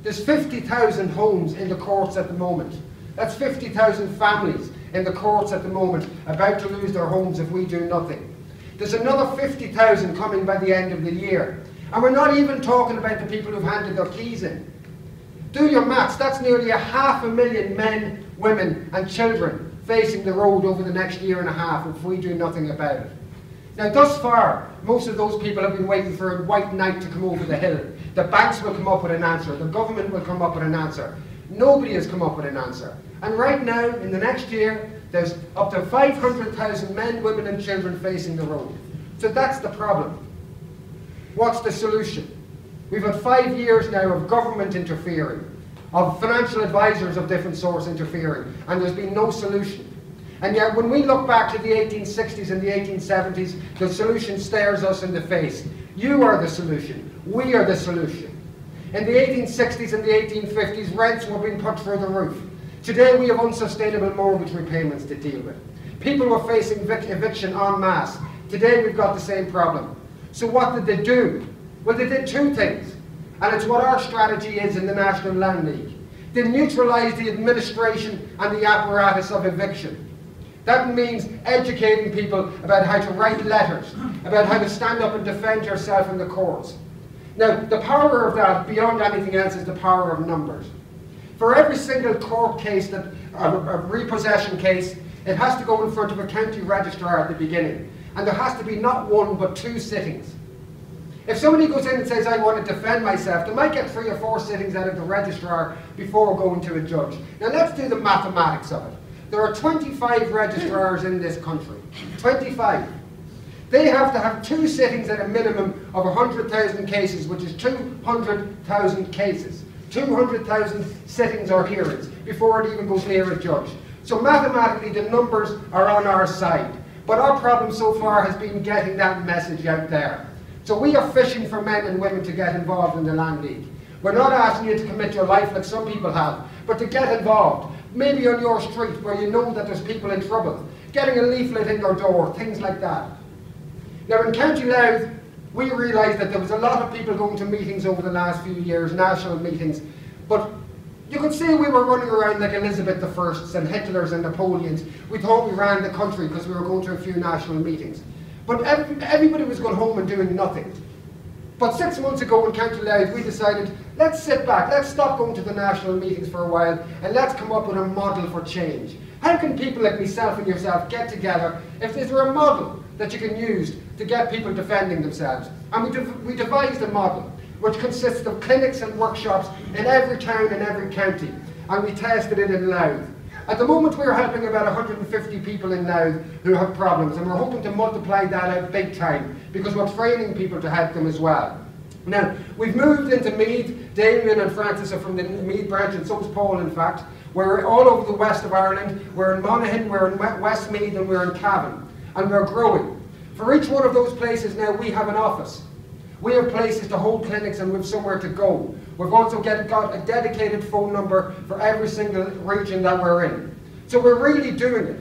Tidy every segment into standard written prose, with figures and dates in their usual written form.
There's 50,000 homes in the courts at the moment. That's 50,000 families in the courts at the moment about to lose their homes if we do nothing. There's another 50,000 coming by the end of the year. And we're not even talking about the people who've handed their keys in. Do your maths, that's nearly 500,000 men, women and children facing the road over the next year and a half if we do nothing about it. Now thus far, most of those people have been waiting for a white knight to come over the hill. The banks will come up with an answer, the government will come up with an answer. Nobody has come up with an answer. And right now, in the next year, there's up to 500,000 men, women and children facing the road. So that's the problem. What's the solution? We've had 5 years now of government interfering, of financial advisors of different sorts interfering, and there's been no solution. And yet when we look back to the 1860s and the 1870s, the solution stares us in the face. You are the solution. We are the solution. In the 1860s and the 1850s, rents were being put through the roof. Today we have unsustainable mortgage repayments to deal with. People were facing eviction en masse. Today we've got the same problem. So what did they do? Well, they did two things. And it's what our strategy is in the National Land League. They neutralised the administration and the apparatus of eviction. That means educating people about how to write letters, about how to stand up and defend yourself in the courts. Now, the power of that, beyond anything else, is the power of numbers. For every single court case, a repossession case, it has to go in front of a county registrar at the beginning. And there has to be not one, but 2 sittings. If somebody goes in and says, I want to defend myself, they might get 3 or 4 sittings out of the registrar before going to a judge. Now let's do the mathematics of it. There are 25 registrars in this country. 25. They have to have 2 sittings at a minimum of 100,000 cases, which is 200,000 cases. 200,000 sittings or hearings before it even goes near a judge. So mathematically the numbers are on our side. But our problem so far has been getting that message out there. So we are fishing for men and women to get involved in the Land League. We're not asking you to commit your life like some people have, but to get involved. Maybe on your street where you know that there's people in trouble. Getting a leaflet in your door, things like that. Now in County Louth, we realised that there was a lot of people going to meetings over the last few years, national meetings, but you could see we were running around like Elizabeth I's and Hitler's and Napoleon's. We thought we ran the country because we were going to a few national meetings. But everybody was going home and doing nothing. But 6 months ago in County Louth, we decided, let's sit back, let's stop going to the national meetings for a while, and let's come up with a model for change. How can people like myself and yourself get together if there's a model that you can use to get people defending themselves? And we devised a model which consists of clinics and workshops in every town and every county, and we tested it in Louth. At the moment we're helping about 150 people in Louth who have problems, and we're hoping to multiply that out big time because we're training people to help them as well. Now, we've moved into Meath. Damien and Francis are from the Meath branch, and so is Paul in fact. We're all over the west of Ireland. We're in Monaghan, we're in Westmeath and we're in Cavan, and we're growing. For each one of those places now we have an office. We have places to hold clinics and we've somewhere to go. We've also got a dedicated phone number for every single region that we're in. So we're really doing it.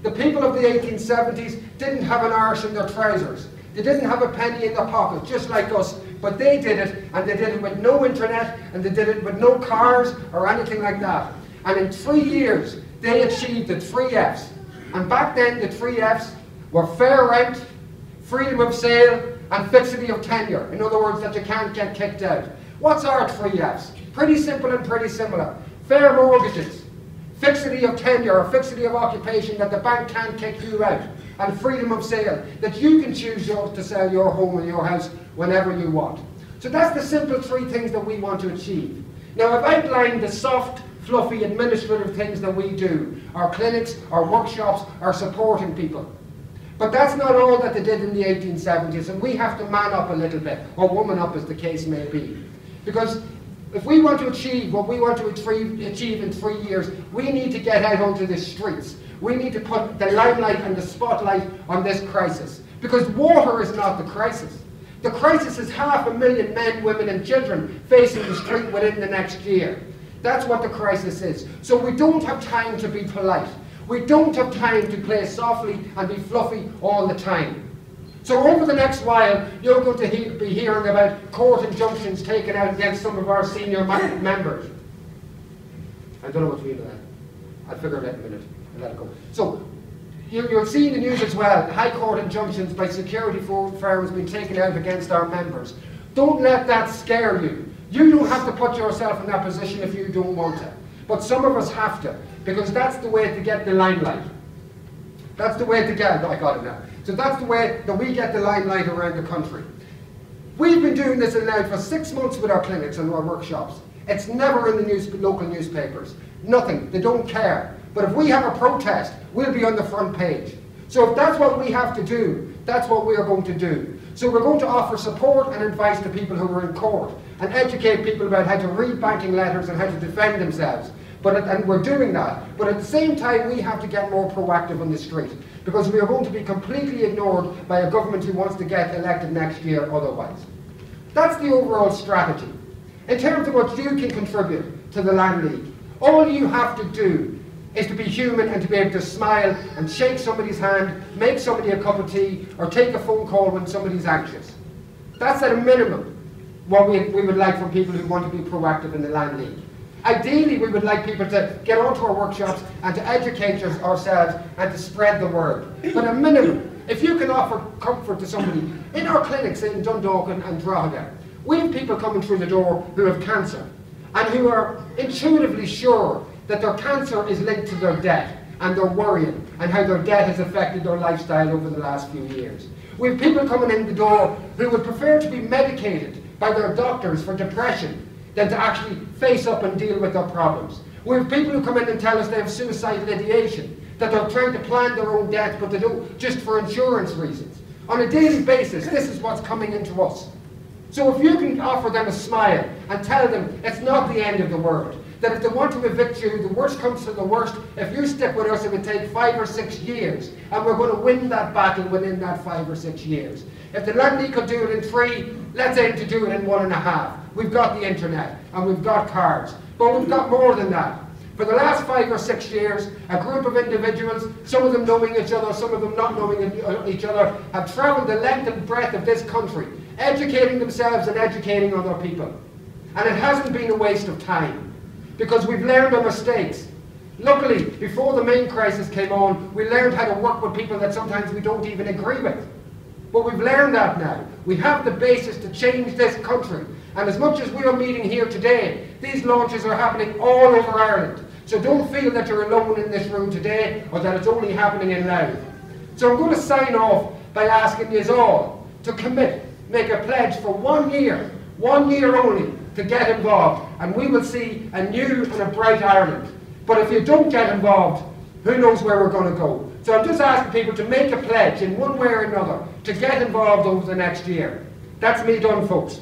The people of the 1870s didn't have an arse in their trousers. They didn't have a penny in their pocket, just like us, but they did it, and they did it with no internet, and they did it with no cars or anything like that. And in 3 years, they achieved the 3 Fs. And back then, the 3 Fs were fair rent, freedom of sale, and fixity of tenure. In other words, that you can't get kicked out. What's our 3 Fs? Pretty simple and pretty similar. Fair mortgages, fixity of tenure or fixity of occupation, that the bank can't kick you out, and freedom of sale, that you can choose to sell your home and your house whenever you want. So that's the simple 3 things that we want to achieve. Now I've outlined the soft, fluffy, administrative things that we do. Our clinics, our workshops, our supporting people. But that's not all that they did in the 1870s, and we have to man up a little bit, or woman up as the case may be. Because if we want to achieve what we want to achieve in 3 years, we need to get out onto the streets. We need to put the limelight and the spotlight on this crisis. Because water is not the crisis. The crisis is 500,000 men, women and children facing the street within the next year. That's what the crisis is. So we don't have time to be polite. We don't have time to play softly and be fluffy all the time. So over the next while, you're going to be hearing about court injunctions taken out against some of our senior members. I don't know what you mean by that. I'll figure it out in a minute and let it go. So you'll see in the news as well, high court injunctions by security firms being taken out against our members. Don't let that scare you. You don't have to put yourself in that position if you don't want to. But some of us have to, because that's the way to get the limelight. That's the way to get it. I got it now. So that's the way that we get the limelight around the country. We've been doing this now for 6 months with our clinics and our workshops. It's never in the local newspapers. Nothing. They don't care. But if we have a protest, we'll be on the front page. So if that's what we have to do, that's what we are going to do. So we're going to offer support and advice to people who are in court and educate people about how to read banking letters and how to defend themselves. And we're doing that. But at the same time, we have to get more proactive on the street, because we are going to be completely ignored by a government who wants to get elected next year otherwise. That's the overall strategy. In terms of what you can contribute to the Land League, all you have to do is to be human and to be able to smile and shake somebody's hand, make somebody a cup of tea, or take a phone call when somebody's anxious. That's at a minimum what we would like from people who want to be proactive in the Land League. Ideally, we would like people to get onto our workshops and to educate ourselves and to spread the word. But a minimum, if you can offer comfort to somebody, in our clinics in Dundalk and Drogheda, we have people coming through the door who have cancer and who are intuitively sure that their cancer is linked to their debt, and they're worrying and how their debt has affected their lifestyle over the last few years. We have people coming in the door who would prefer to be medicated by their doctors for depression than to actually face up and deal with their problems. We have people who come in and tell us they have suicidal ideation, that they're trying to plan their own death, but they don't, just for insurance reasons. On a daily basis, this is what's coming into us. So if you can offer them a smile and tell them it's not the end of the world, that if they want to evict you, the worst comes to the worst, if you stick with us, it would take 5 or 6 years, and we're going to win that battle within that 5 or 6 years. If the Land League could do it in 3, let's aim to do it in 1.5. We've got the internet, and we've got cards, but we've got more than that. For the last 5 or 6 years, a group of individuals, some of them knowing each other, some of them not knowing each other, have travelled the length and breadth of this country, educating themselves and educating other people. And it hasn't been a waste of time, because we've learned our mistakes. Luckily, before the main crisis came on, we learned how to work with people that sometimes we don't even agree with. But we've learned that now. We have the basis to change this country. And as much as we are meeting here today, these launches are happening all over Ireland. So don't feel that you're alone in this room today, or that it's only happening in Louth. So I'm going to sign off by asking you all to commit, make a pledge for 1 year only, to get involved, and we will see a new and a bright Ireland. But if you don't get involved, who knows where we're going to go. So I'm just asking people to make a pledge in one way or another to get involved over the next year. That's me done, folks.